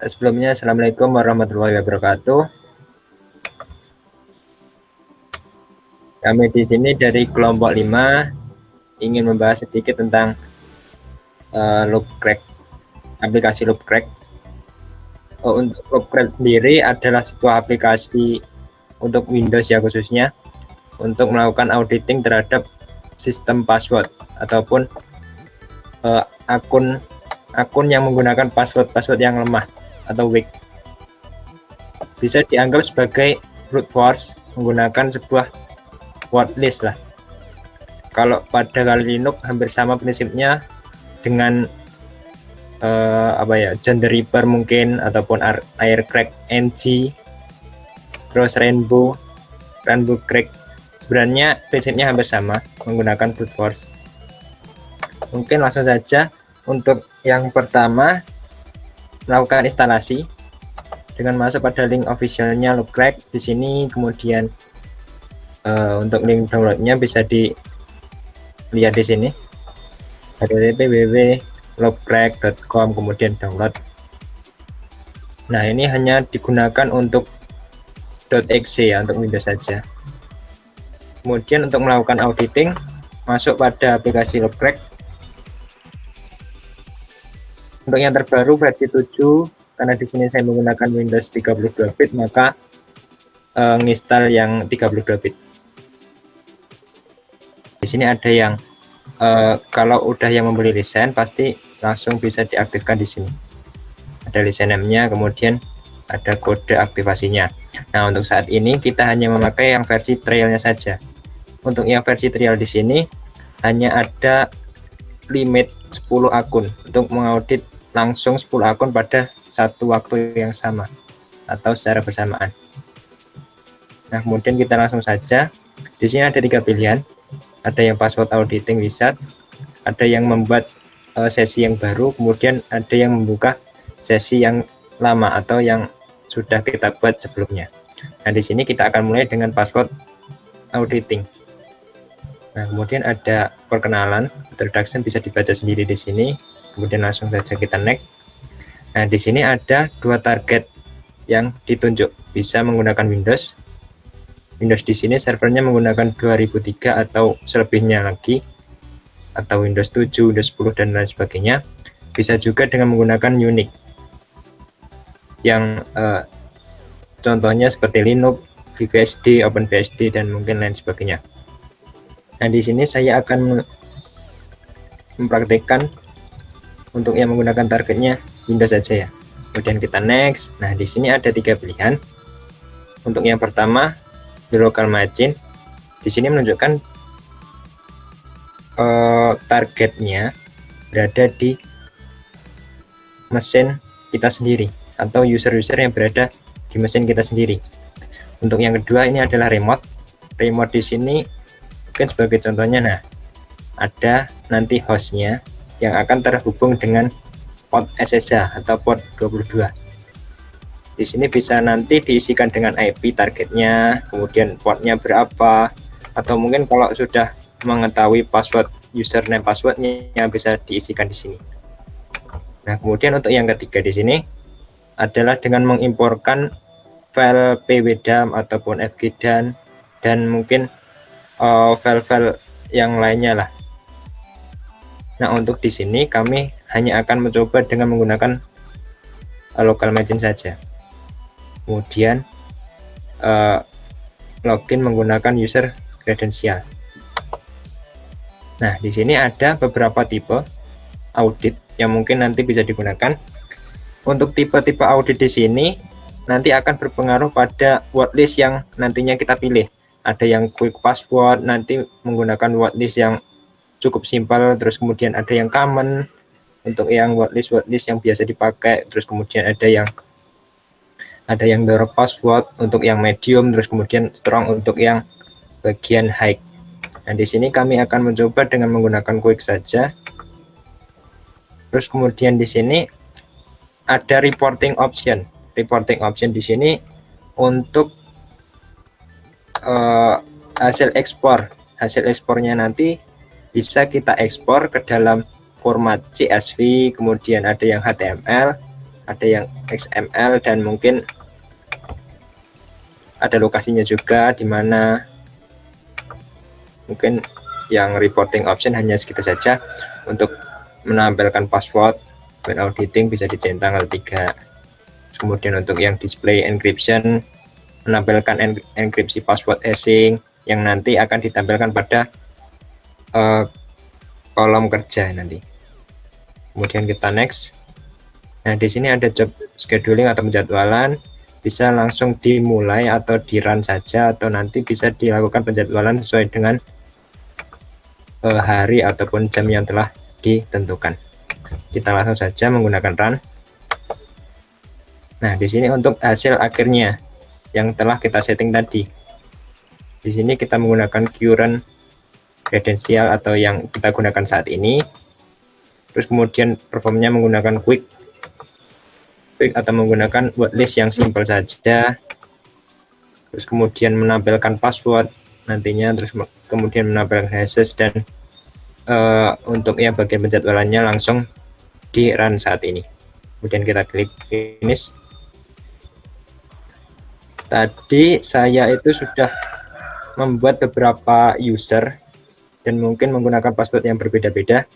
Sebelumnya, Assalamualaikum warahmatullahi wabarakatuh. Kami di sini dari kelompok 5 ingin membahas sedikit tentang Loopcrack, aplikasi Loopcrack. Untuk Loopcrack sendiri adalah sebuah aplikasi untuk Windows ya, khususnya untuk melakukan auditing terhadap sistem password ataupun akun yang menggunakan password yang lemah atau weak. Bisa dianggap sebagai brute force menggunakan sebuah wordlist lah. Kalau pada kali Linux hampir sama prinsipnya dengan Gender Reaper mungkin, ataupun Aircrack NG, terus Rainbow Crack. Sebenarnya prinsipnya hampir sama menggunakan brute force. Mungkin langsung saja untuk yang pertama, melakukan instalasi dengan masuk pada link officialnya Loopcrack di sini. Kemudian untuk link downloadnya bisa dilihat di sini, www.loopcrack.com, kemudian download. Nah, ini hanya digunakan untuk .exe ya, untuk Windows saja. Kemudian untuk melakukan auditing, masuk pada aplikasi Loopcrack. Untuk yang terbaru versi 7, karena di sini saya menggunakan Windows 32 bit, maka nginstal yang 32 bit. Di sini ada yang kalau udah yang membeli lisensi pasti langsung bisa diaktifkan di sini. Ada lisensinya, kemudian ada kode aktivasinya. Nah, untuk saat ini kita hanya memakai yang versi trialnya saja. Untuk yang versi trial di sini hanya ada limit 10 akun untuk mengaudit langsung 10 akun pada satu waktu yang sama atau secara bersamaan. Nah, kemudian kita langsung saja. Di sini ada 3 pilihan. Ada yang password auditing wizard, ada yang membuat sesi yang baru, kemudian ada yang membuka sesi yang lama atau yang sudah kita buat sebelumnya. Nah, di sini kita akan mulai dengan password auditing. Nah, kemudian ada perkenalan, introduction, bisa dibaca sendiri di sini. Kemudian langsung saja kita next. Nah, di sini ada 2 target yang ditunjuk, bisa menggunakan Windows di sini servernya menggunakan 2003 atau selebihnya lagi, atau Windows 7, Windows 10 dan lain sebagainya. Bisa juga dengan menggunakan Unix yang contohnya seperti Linux, FreeBSD, OpenBSD dan mungkin lain sebagainya. Nah, di sini saya akan mempraktikkan untuk yang menggunakan targetnya Windows saja ya. Kemudian kita next. Nah, di sini ada 3 pilihan. Untuk yang pertama, di local machine, di sini menunjukkan targetnya berada di mesin kita sendiri atau user-user yang berada di mesin kita sendiri. Untuk yang kedua, ini adalah remote di sini mungkin sebagai contohnya. Nah, ada nanti hostnya yang akan terhubung dengan port SSH atau port 22. Di sini bisa nanti diisikan dengan IP targetnya, kemudian portnya berapa, atau mungkin kalau sudah mengetahui password, username passwordnya yang bisa diisikan di sini. Nah, kemudian untuk yang ketiga di sini adalah dengan mengimporkan file pwdam ataupun fgdan dan mungkin file-file yang lainnya lah. Nah, untuk di sini kami hanya akan mencoba dengan menggunakan local machine saja. Kemudian login menggunakan user credential. Nah, di sini ada beberapa tipe audit yang mungkin nanti bisa digunakan. Untuk tipe-tipe audit di sini nanti akan berpengaruh pada wordlist yang nantinya kita pilih. Ada yang quick password, nanti menggunakan wordlist yang cukup simpel, terus kemudian ada yang common untuk yang wordlist yang biasa dipakai, terus kemudian ada yang dark password untuk yang medium, terus kemudian strong untuk yang bagian high. Nah, di sini kami akan mencoba dengan menggunakan quick saja. Terus kemudian di sini ada reporting option. Reporting option di sini untuk hasil ekspornya nanti bisa kita ekspor ke dalam format CSV, kemudian ada yang HTML, ada yang XML, dan mungkin ada lokasinya juga, di mana mungkin yang reporting option hanya segitu saja. Untuk menampilkan password when auditing bisa dicentang tanggal 3. Kemudian untuk yang display encryption, menampilkan enkripsi password hashing yang nanti akan ditampilkan pada kolom kerja nanti. Kemudian kita next. Nah, di sini ada job scheduling atau penjadwalan, bisa langsung dimulai atau di run saja, atau nanti bisa dilakukan penjadwalan sesuai dengan hari ataupun jam yang telah ditentukan. Kita langsung saja menggunakan run. Nah, di sini untuk hasil akhirnya yang telah kita setting tadi. Di sini kita menggunakan current credential atau yang kita gunakan saat ini. Terus kemudian performnya menggunakan quick atau menggunakan word list yang simple saja. Terus kemudian menampilkan password nantinya, terus kemudian menampilkan hashes, dan untuk yang bagian penjadwalannya langsung di run saat ini. Kemudian kita klik finish. Tadi saya itu sudah membuat beberapa user dan mungkin menggunakan password yang berbeda-beda.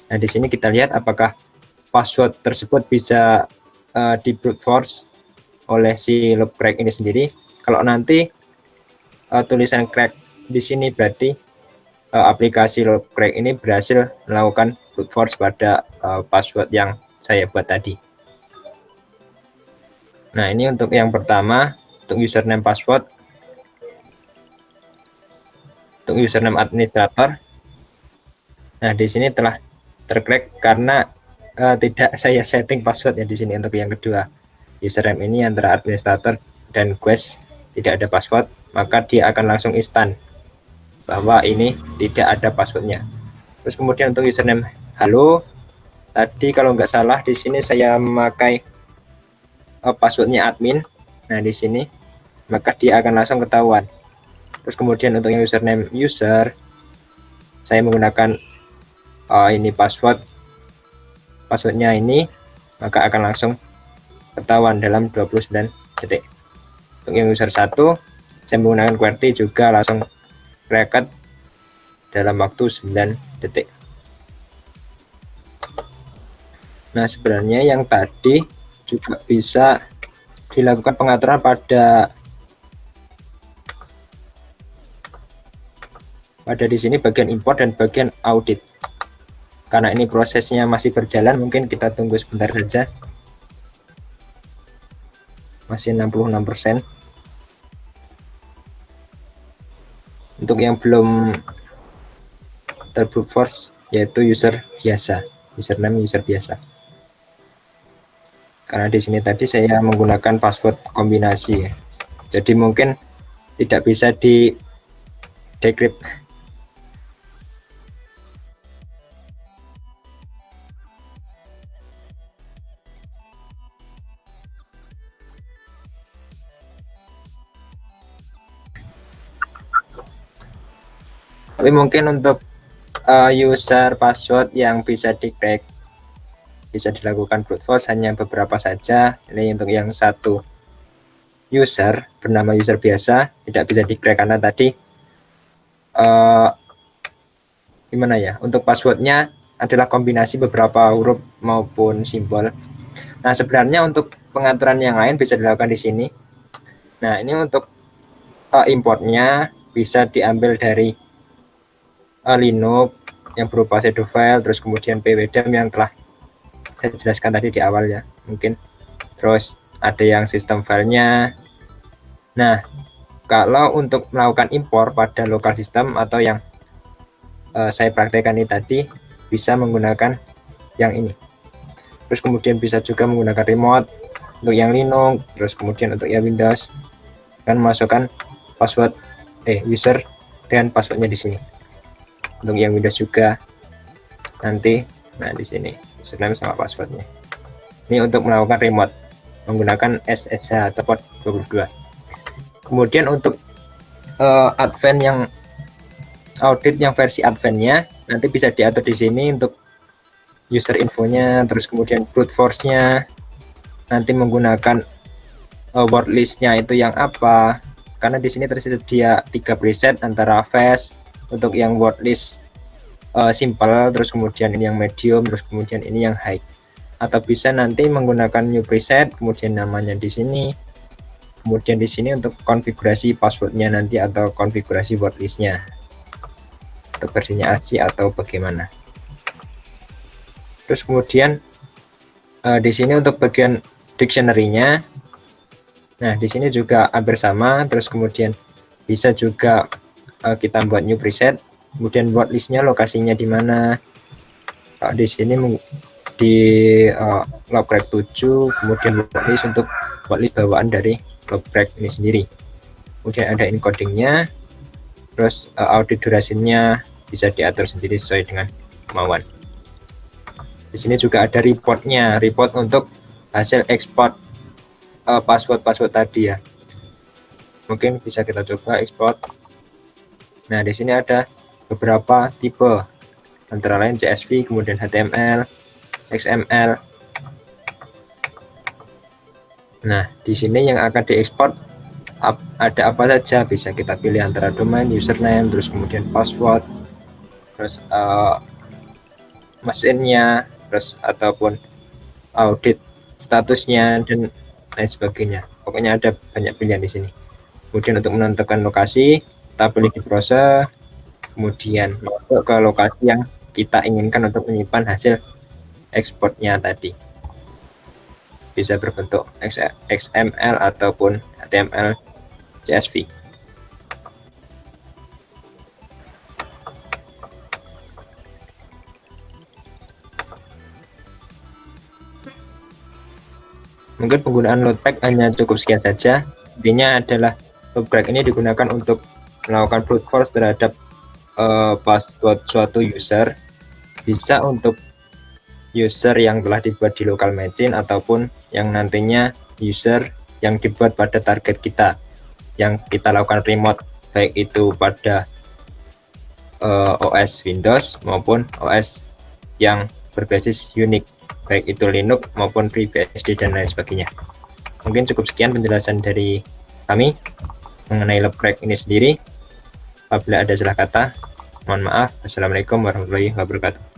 Nah, di sini kita lihat apakah password tersebut bisa di brute force oleh si loop crack ini sendiri. Kalau nanti tulisan crack di sini berarti aplikasi loop crack ini berhasil melakukan brute force pada password yang saya buat tadi. Nah, ini untuk yang pertama, untuk username password. Untuk username administrator. Nah, di sini telah tercrack karena tidak saya setting password ya di sini. Untuk yang kedua, username ini antara administrator dan guest tidak ada password, maka dia akan langsung instan bahwa ini tidak ada passwordnya. Terus kemudian untuk username halo, tadi kalau nggak salah di sini saya memakai passwordnya admin. Nah, di sini maka dia akan langsung ketahuan. Terus kemudian untuk yang username user, saya menggunakan ini passwordnya ini, maka akan langsung ketahuan dalam 29 detik. Untuk yang user 1, saya menggunakan QWERTY juga langsung record dalam waktu 9 detik. Nah, sebenarnya yang tadi juga bisa dilakukan pengaturan pada di sini bagian import dan bagian audit. Karena ini prosesnya masih berjalan, mungkin kita tunggu sebentar saja. Masih 66%. Untuk yang belum terbrute force yaitu user biasa, username user biasa. Karena di sini tadi saya menggunakan password kombinasi, jadi mungkin tidak bisa di decrypt. Tapi mungkin untuk user password yang bisa di-crack, bisa dilakukan brute force hanya beberapa saja. Ini untuk yang satu user bernama user biasa tidak bisa di-crack karena tadi gimana ya, untuk passwordnya adalah kombinasi beberapa huruf maupun simbol. Nah, sebenarnya untuk pengaturan yang lain bisa dilakukan di sini. Nah, ini untuk importnya bisa diambil dari Linux yang berupa shadow file, terus kemudian pwdem yang telah saya jelaskan tadi di awal ya mungkin. Terus ada yang sistem filenya. Nah, kalau untuk melakukan impor pada local system atau yang saya praktekkan ini tadi, bisa menggunakan yang ini. Terus kemudian bisa juga menggunakan remote untuk yang Linux, terus kemudian untuk yang Windows kan masukkan password user dan passwordnya di sini. Untuk yang Windows juga nanti, nah di sini username sama passwordnya. Ini untuk melakukan remote menggunakan SSH atau port 22. Kemudian untuk advance yang audit yang versi advance-nya nanti bisa diatur di sini untuk user infonya, terus kemudian brute force-nya, nanti menggunakan word list-nya itu yang apa, karena di sini tersedia 3 preset antara fast untuk yang word list simple, terus kemudian ini yang medium, terus kemudian ini yang high. Atau bisa nanti menggunakan new preset, kemudian namanya di sini, kemudian di sini untuk konfigurasi passwordnya nanti atau konfigurasi word list-nya untuk versinya ASCII atau bagaimana. Terus kemudian di sini untuk bagian dictionary-nya, nah di sini juga hampir sama. Terus kemudian bisa juga kita buat new preset, kemudian word list-nya lokasinya di mana. Di sini di Lovecraft 7, kemudian word list untuk word list bawaan dari Lovecraft ini sendiri. Kemudian ada encodingnya, terus audit durasinya bisa diatur sendiri sesuai dengan kemauan. Di sini juga ada reportnya, report untuk hasil ekspor password tadi ya. Mungkin bisa kita coba ekspor. Nah di sini ada beberapa tipe, antara lain CSV, kemudian HTML, XML. Nah di sini yang akan diekspor ada apa saja, bisa kita pilih antara domain, username, terus kemudian password, terus mesinnya, terus ataupun audit statusnya dan lain sebagainya. Pokoknya ada banyak pilihan di sini. Kemudian untuk menentukan lokasi, kita pilih di browser, kemudian masuk ke lokasi yang kita inginkan untuk menyimpan hasil ekspornya tadi. Bisa berbentuk XML ataupun HTML, CSV. Mungkin penggunaan loadback hanya cukup sekian saja. Intinya adalah loadback ini digunakan untuk melakukan brute force terhadap password suatu user, bisa untuk user yang telah dibuat di local machine ataupun yang nantinya user yang dibuat pada target kita yang kita lakukan remote, baik itu pada OS Windows maupun OS yang berbasis Unix, baik itu Linux maupun FreeBSD dan lain sebagainya. Mungkin cukup sekian penjelasan dari kami mengenai Lovecraft ini sendiri. Apabila ada salah kata, mohon maaf. Assalamualaikum warahmatullahi wabarakatuh.